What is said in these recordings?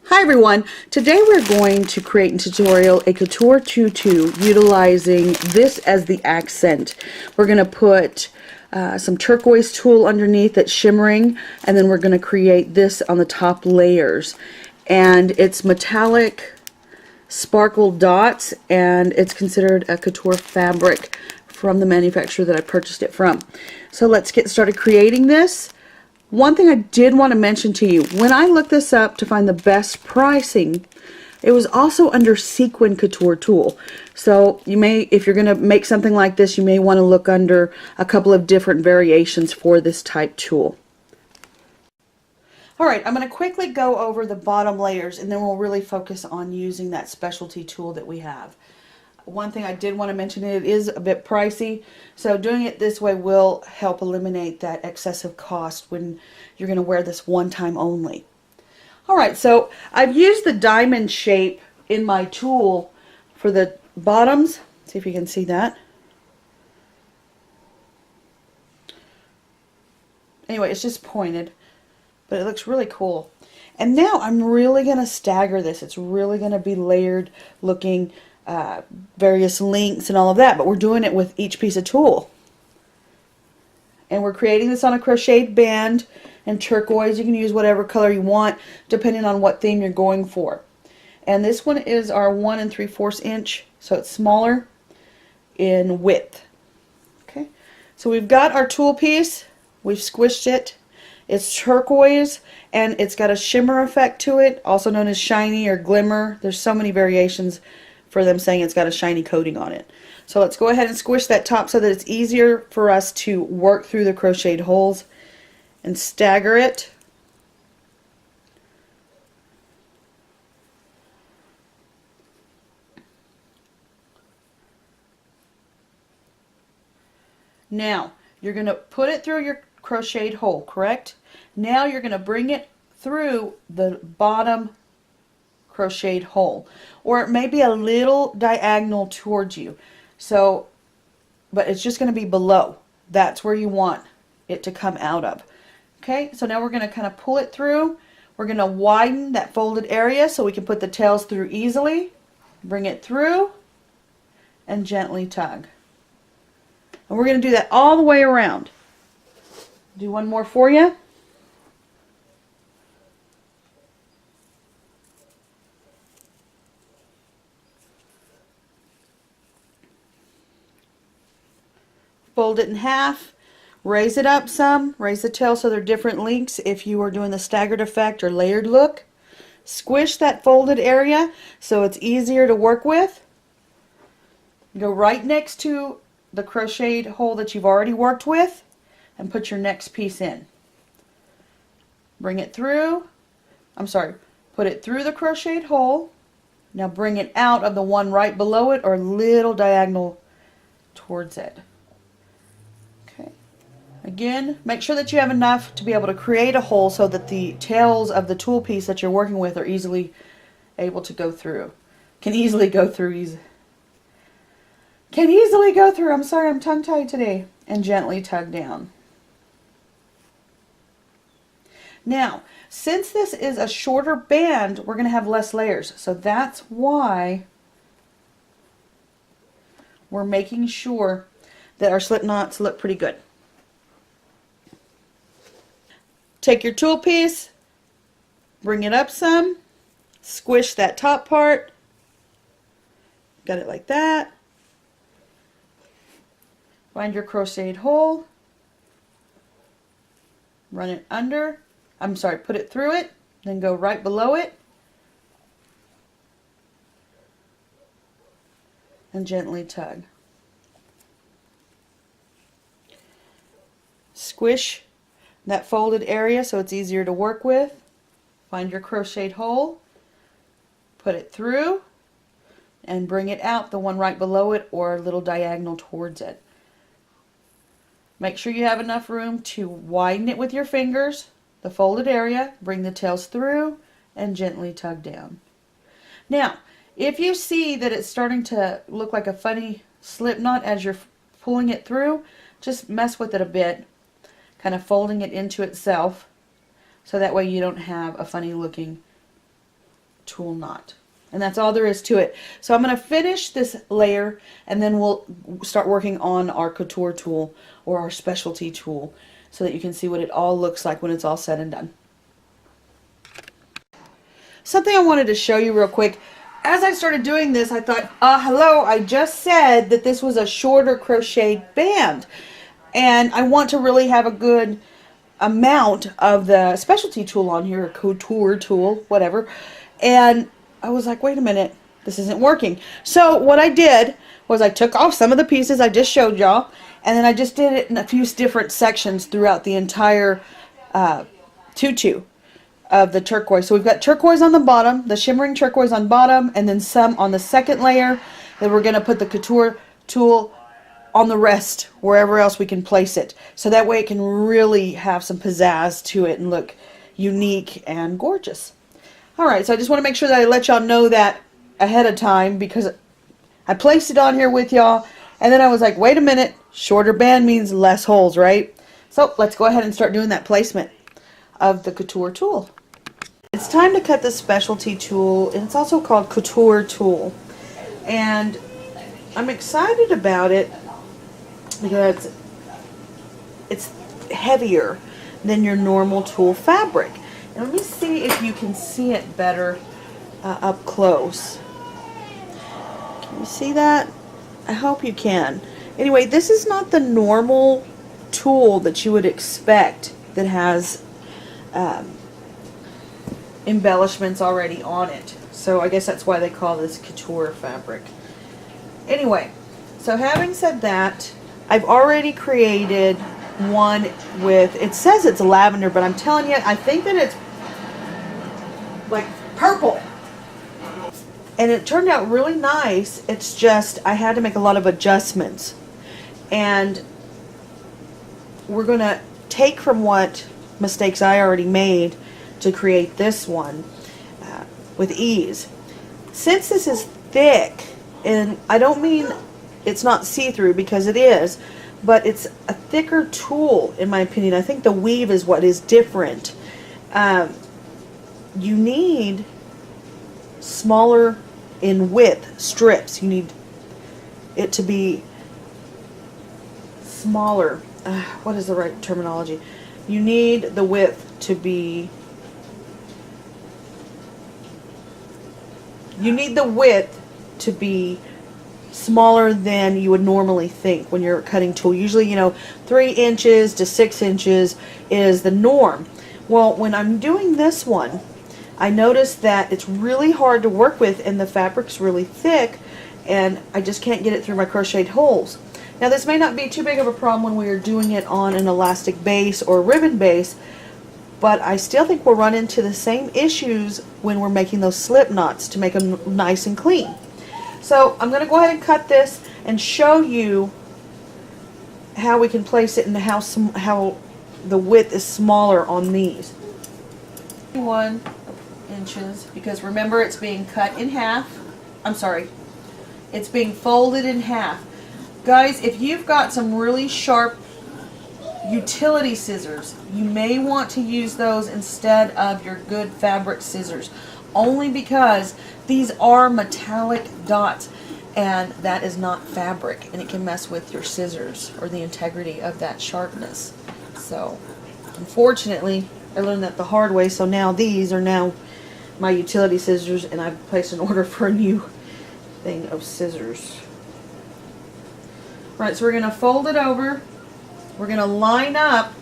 Hi everyone, today we're going to create in tutorial a Couture tutu utilizing this as the accent. We're going to put some turquoise tulle underneath that's shimmering, and then we're going to create this on the top layers. And it's metallic sparkle dots, and it's considered a couture fabric from the manufacturer that I purchased it from. So let's get started creating this. One thing I did want to mention to you, when I looked this up to find the best pricing, it was also under Sequin Couture Tulle. So you may, if you're going to make something like this, you may want to look under a couple of different variations for this type tulle. Alright, I'm going to quickly go over the bottom layers and then we'll really focus on using that specialty tulle that we have. One thing I did want to mention, it is a bit pricey, so doing it this way will help eliminate that excessive cost when you're going to wear this one time only. Alright, so I've used the diamond shape in my tulle for the bottoms. See if you can see that. Anyway, it's just pointed, but it looks really cool. And now I'm really going to stagger this. It's really going to be layered looking, various lengths and all of that, but we're doing it with each piece of tulle. And we're creating this on a crocheted band and turquoise. You can use whatever color you want depending on what theme you're going for. And this one is our 1 3/4 inch, so it's smaller in width. Okay, so we've got our tulle piece. We've squished it. It's turquoise and it's got a shimmer effect to it, also known as shiny or glimmer. There's so many variations for them saying it's got a shiny coating on it. So let's go ahead and squish that top so that it's easier for us to work through the crocheted holes and stagger it. Now you're going to put it through your crocheted hole, correct? Now you're going to bring it through the bottom crocheted hole, or it may be a little diagonal towards you, so but it's just going to be below. That's where you want it to come out of. Okay, so now we're going to kind of pull it through. We're going to widen that folded area so we can put the tails through easily. Bring it through and gently tug, and we're going to do that all the way around. Do one more for you. Fold it in half, raise it up some, raise the tail so they're different lengths if you are doing the staggered effect or layered look. Squish that folded area so it's easier to work with. Go right next to the crocheted hole that you've already worked with and put your next piece in. Bring it through, put it through the crocheted hole. Now bring it out of the one right below it or a little diagonal towards it. Again, make sure that you have enough to be able to create a hole so that the tails of the tulle piece that you're working with are easily able to go through. Can easily go through. I'm sorry, I'm tongue-tied today. And gently tug down. Now, since this is a shorter band, we're going to have less layers. So that's why we're making sure that our slip knots look pretty good. Take your tulle piece, bring it up some, squish that top part, got it like that. Find your crocheted hole, run it under, put it through it, then go right below it, and gently tug. Squish that folded area so it's easier to work with. Find your crocheted hole, put it through, and bring it out the one right below it or a little diagonal towards it. Make sure you have enough room to widen it with your fingers, the folded area, bring the tails through, and gently tug down. Now, if you see that it's starting to look like a funny slip knot as you're pulling it through, just mess with it a bit, kind of folding it into itself so that way you don't have a funny looking tool knot. And that's all there is to it. So I'm going to finish this layer and then we'll start working on our couture tool or our specialty tool so that you can see what it all looks like when it's all said and done. Something I wanted to show you real quick. As I started doing this, I thought, hello, I just said that this was a shorter crocheted band. And I want to really have a good amount of the specialty tool on here, or couture tool, whatever. And I was like, wait a minute, this isn't working. So what I did was I took off some of the pieces I just showed y'all, and then I just did it in a few different sections throughout the entire tutu of the turquoise. So we've got turquoise on the bottom, the shimmering turquoise on bottom, and then some on the second layer. Then we're going to put the couture tool on the rest, wherever else we can place it. So that way it can really have some pizzazz to it and look unique and gorgeous. Alright, so I just want to make sure that I let y'all know that ahead of time, because I placed it on here with y'all and then I was like, wait a minute, shorter band means less holes, right? So let's go ahead and start doing that placement of the couture tool. It's time to cut the specialty tool, and it's also called couture tool. And I'm excited about it because it's heavier than your normal tulle fabric. And let me see if you can see it better up close. Can you see that? I hope you can. Anyway, this is not the normal tulle that you would expect that has embellishments already on it. So I guess that's why they call this couture fabric. Anyway, so having said that, I've already created one with, it says it's lavender, but I'm telling you, I think that it's like purple. And it turned out really nice. It's just, I had to make a lot of adjustments. And we're going to take from what mistakes I already made to create this one with ease. Since this is thick, and I don't mean it's not see-through, because it is, but it's a thicker tulle in my opinion. I think the weave is what is different. You need smaller in width strips. You need it to be smaller. What is the right terminology? You need the width to be, smaller than you would normally think when you're cutting tulle. Usually, 3 inches to 6 inches is the norm. Well, when I'm doing this one, I noticed that it's really hard to work with and the fabric's really thick and I just can't get it through my crocheted holes. Now this may not be too big of a problem when we are doing it on an elastic base or ribbon base, but I still think we'll run into the same issues when we're making those slip knots to make them nice and clean. So I'm going to go ahead and cut this and show you how we can place it and how the width is smaller on these. 1 inches, because remember it's being cut in half. I'm sorry, it's being folded in half. Guys, if you've got some really sharp utility scissors, you may want to use those instead of your good fabric scissors, only because these are metallic dots and that is not fabric and it can mess with your scissors or the integrity of that sharpness. So unfortunately I learned that the hard way, so now these are now my utility scissors and I've placed an order for a new thing of scissors. Right, so we're going to fold it over. We're going to line up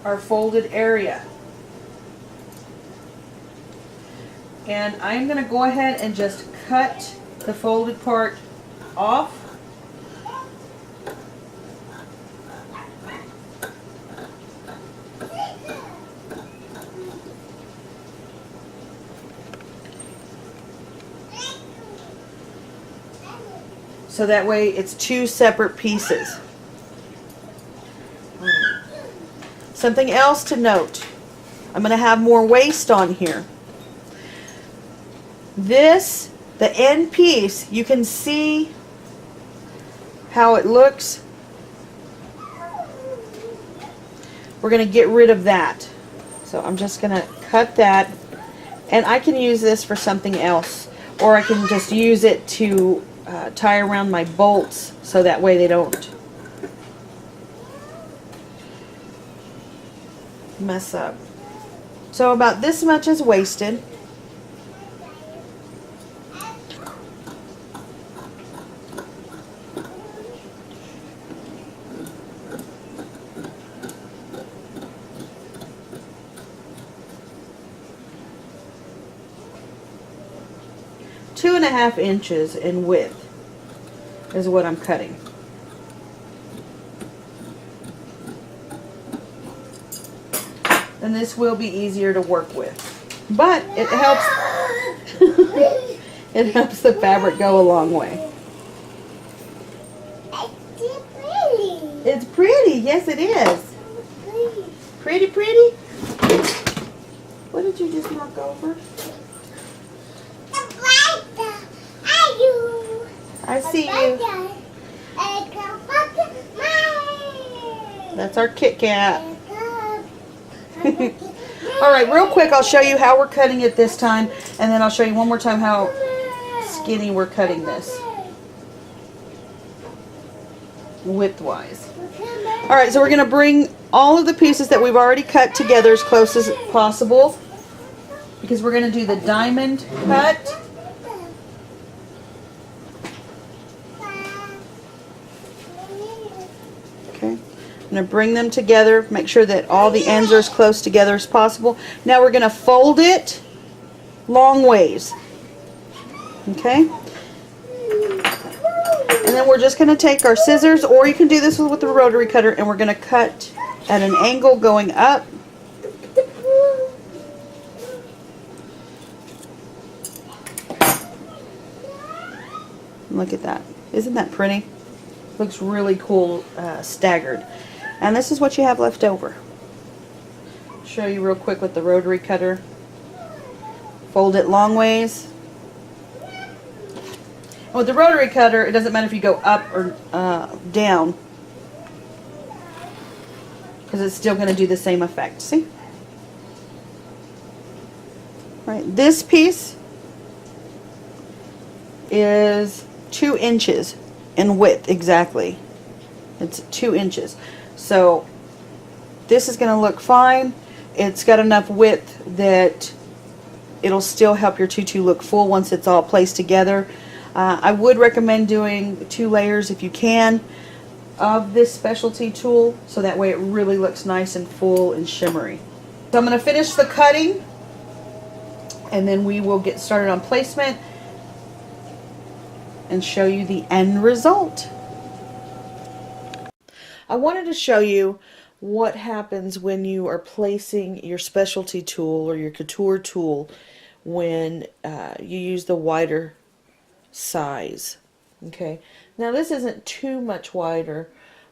our folded area. And I'm going to go ahead and just cut the folded part off. So that way it's 2 separate pieces. Something else to note, I'm going to have more waste on here. This, the end piece, you can see how it looks. We're going to get rid of that. So I'm just going to cut that And I can use this for something else, or I can just use it to tie around my bolts so that way they don't mess up. So about this much is wasted. Two and a half inches in width is what I'm cutting. And this will be easier to work with, but it helps it helps the fabric go a long way. It's pretty, yes it is. Pretty, pretty. What did you just knock over? I see you. That's our Kit Kat. Alright, real quick I'll show you how we're cutting it this time, and then I'll show you one more time how skinny we're cutting this. Widthwise. Alright, so we're going to bring all of the pieces that we've already cut together as close as possible, because we're going to do the diamond cut. Okay, I'm going to bring them together, make sure that all the ends are as close together as possible. Now we're going to fold it long ways. Okay? And then we're just going to take our scissors, or you can do this with the rotary cutter, and we're going to cut at an angle going up. Look at that. Isn't that pretty? Looks really cool, staggered. And this is what you have left over. Show you real quick with the rotary cutter. Fold it long ways. And with the rotary cutter, it doesn't matter if you go up or down, because it's still going to do the same effect. See? Right. This piece is 2 inches in width exactly. It's 2 inches. So this is going to look fine. It's got enough width that it'll still help your tutu look full once it's all placed together. I would recommend doing 2 layers if you can of this specialty tool, so that way it really looks nice and full and shimmery. So I'm going to finish the cutting, and then we will get started on placement and show you the end result. I wanted to show you what happens when you are placing your specialty tool or your couture tool when you use the wider size. Okay, now this isn't too much wider,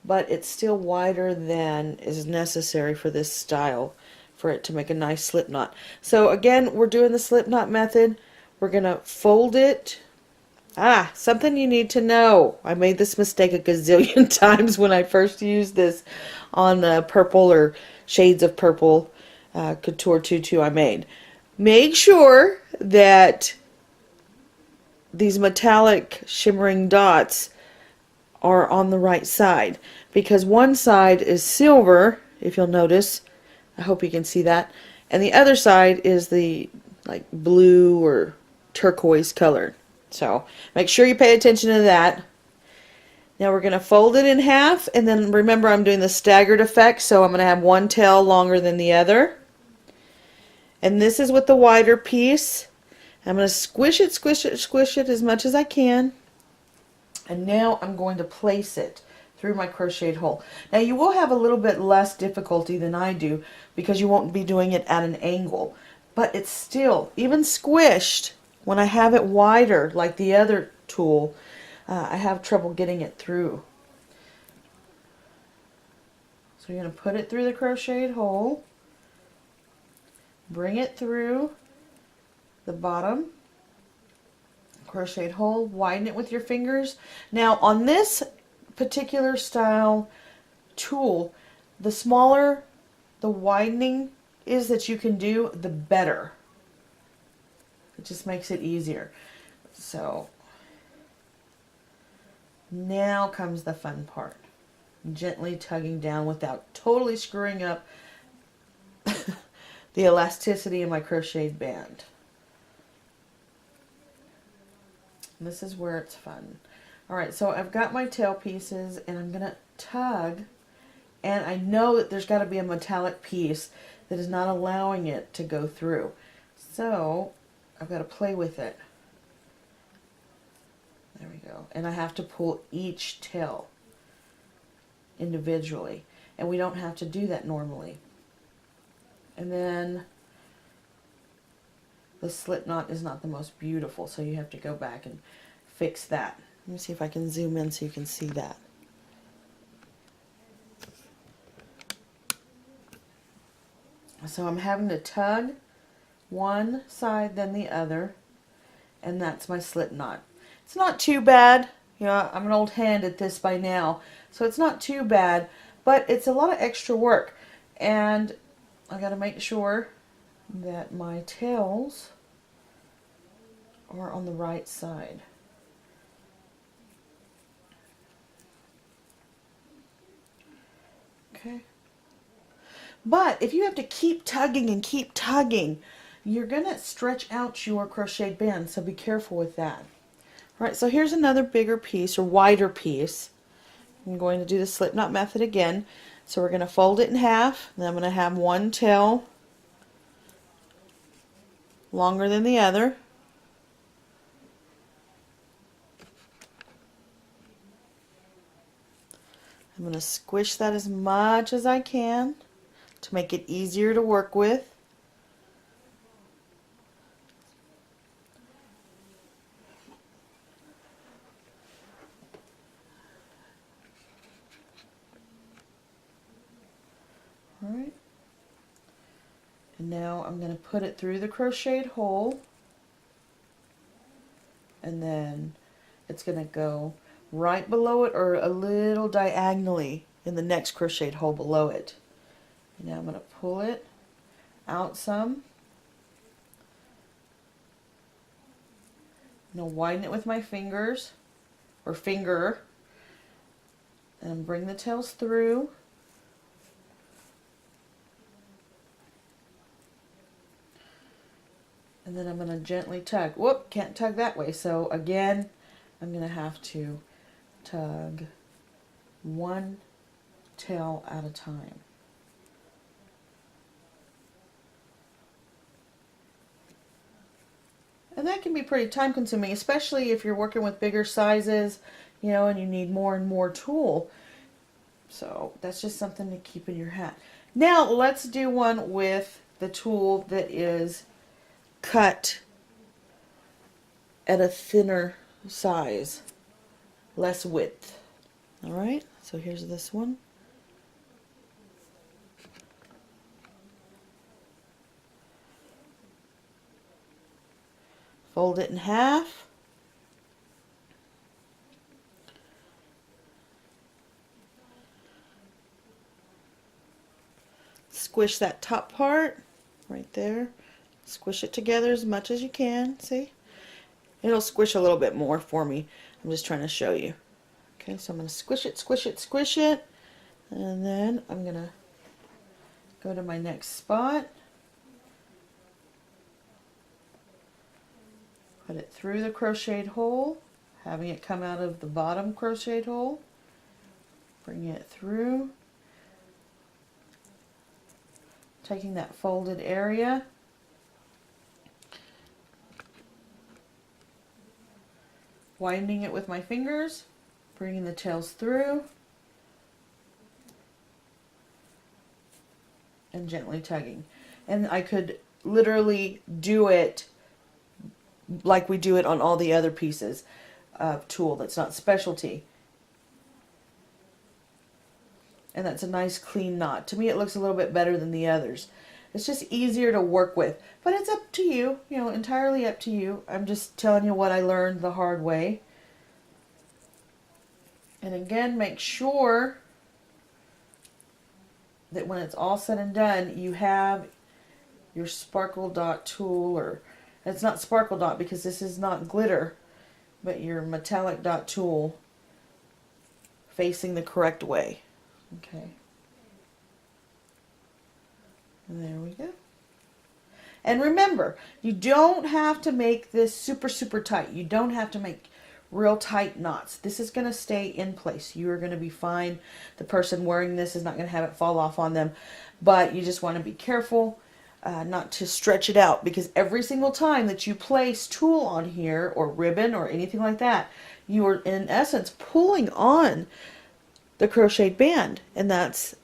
but it's still wider than is necessary for this style for it to make a nice slip knot. So again, we're doing the slip knot method. We're gonna fold it. Something you need to know. I made this mistake a gazillion times when I first used this on the purple or shades of purple couture tutu I made. Make sure that these metallic shimmering dots are on the right side, because one side is silver, if you'll notice. I hope you can see that. And the other side is the like blue or turquoise color. So make sure you pay attention to that. Now we're going to fold it in half, and then remember I'm doing the staggered effect, so I'm going to have one tail longer than the other. And this is with the wider piece. I'm going to squish it, squish it, squish it as much as I can. And now I'm going to place it through my crocheted hole. Now you will have a little bit less difficulty than I do, because you won't be doing it at an angle. But it's still, even squished, when I have it wider like the other tool, I have trouble getting it through. So you're going to put it through the crocheted hole, bring it through the bottom crocheted hole, widen it with your fingers. Now on this particular style tool, the smaller the widening is that you can do, the better. It just makes it easier. So now comes the fun part. Gently tugging down without totally screwing up the elasticity in my crocheted band. And this is where it's fun. Alright, so I've got my tail pieces and I'm going to tug, and I know that there's got to be a metallic piece that is not allowing it to go through. So I've got to play with it. There we go. And I have to pull each tail individually. And we don't have to do that normally. And then the slip knot is not the most beautiful, so you have to go back and fix that. Let me see if I can zoom in so you can see that. So I'm having to tug one side then the other, and that's my slip knot. It's not too bad. You know, I'm an old hand at this by now, so it's not too bad, but it's a lot of extra work. And I got to make sure that my tails are on the right side. Okay. But if you have to keep tugging and keep tugging, you're going to stretch out your crocheted band, so be careful with that. All right, so here's another bigger piece or wider piece. I'm going to do the slip knot method again. So we're going to fold it in half, and I'm going to have one tail longer than the other. I'm going to squish that as much as I can to make it easier to work with. Alright, and now I'm going to put it through the crocheted hole, and then it's going to go right below it or a little diagonally in the next crocheted hole below it. And now I'm going to pull it out some. I'm going to widen it with my fingers or finger and bring the tails through. And then I'm going to gently tug. Whoop, can't tug that way. So again, I'm going to have to tug one tail at a time. And that can be pretty time consuming, especially if you're working with bigger sizes, you know, and you need more and more tulle. So that's just something to keep in your hat. Now let's do one with the tulle that is cut at a thinner size, less width. Alright, so here's this one. Fold it in half. Squish that top part right there. Squish it together as much as you can. See? It'll squish a little bit more for me. I'm just trying to show you. Okay, so I'm going to squish it, squish it, squish it. And then I'm going to go to my next spot. Put it through the crocheted hole, having it come out of the bottom crocheted hole. Bring it through. Taking that folded area. Widening it with my fingers. Bringing the tails through. And gently tugging. And I could literally do it like we do it on all the other pieces of tulle that's not specialty. And that's a nice clean knot. To me it looks a little bit better than the others. It's just easier to work with. But it's up to you, you know, entirely up to you. I'm just telling you what I learned the hard way. And again, make sure that when it's all said and done, you have your sparkle dot tulle or It's not sparkle dot because this is not glitter, but your metallic dot tool facing the correct way. Okay. And there we go. And remember, you don't have to make this super, super tight. You don't have to make real tight knots. This is going to stay in place. You are going to be fine. The person wearing this is not going to have it fall off on them. But you just want to be careful not to stretch it out, because every single time that you place tulle on here or ribbon or anything like that, you are in essence pulling on the crocheted band, and that's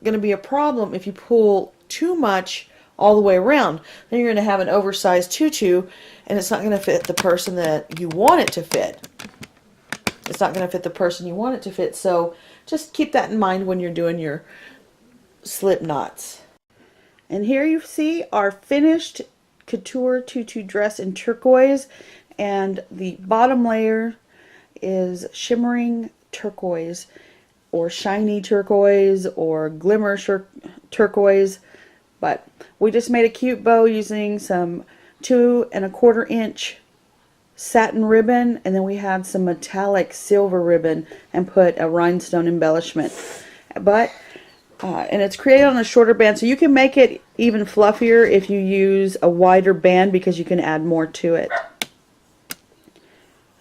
going to be a problem if you pull too much all the way around. Then you're going to have an oversized tutu, and it's not going to fit the person that you want it to fit. It's not going to fit the person you want it to fit. So just keep that in mind when you're doing your slip knots. And here you see our finished couture tutu dress in turquoise, and the bottom layer is shimmering turquoise or shiny turquoise or glimmer turquoise. But we just made a cute bow using some 2 1/4 inch satin ribbon, and then we had some metallic silver ribbon and put a rhinestone embellishment. But and it's created on a shorter band, so you can make it even fluffier if you use a wider band, because you can add more to it.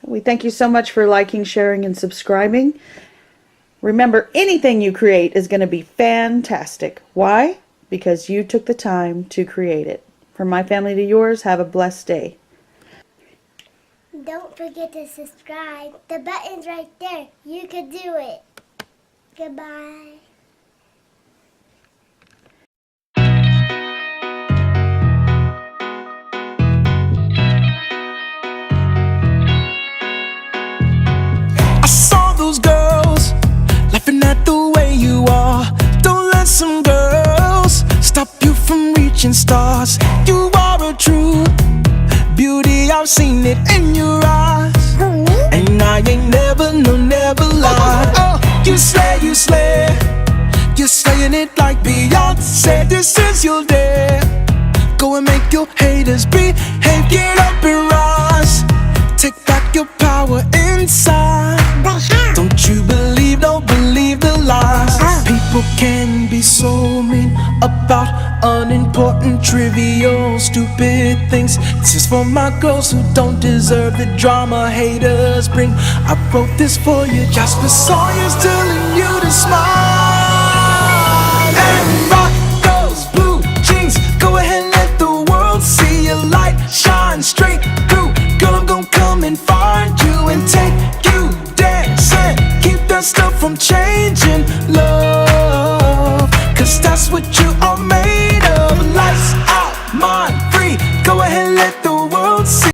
We thank you so much for liking, sharing, and subscribing. Remember, anything you create is going to be fantastic. Why? Because you took the time to create it. From my family to yours, have a blessed day. Don't forget to subscribe. The button's right there. You can do it. Goodbye. I saw those girls laughing at the way you are. Don't let some girls stop you from reaching stars. You are a true beauty, I've seen it in your eyes. And I ain't never, no, never lied. Oh, you slay, you slay. You're slaying it like Beyonce. This is your day. Go and make your haters behave. Get up and rise. Take back your power inside. Don't you believe, don't believe the lies. People can be so mean about unimportant, trivial, stupid things. This is for my girls who don't deserve the drama haters bring. I wrote this for you, Jasper Sawyer's telling you to smile. And rock those blue jeans. Go ahead and let the world see your light shine straight through. Girl, I'm gonna come and find you and take you dancing. Keep that stuff from changing. Love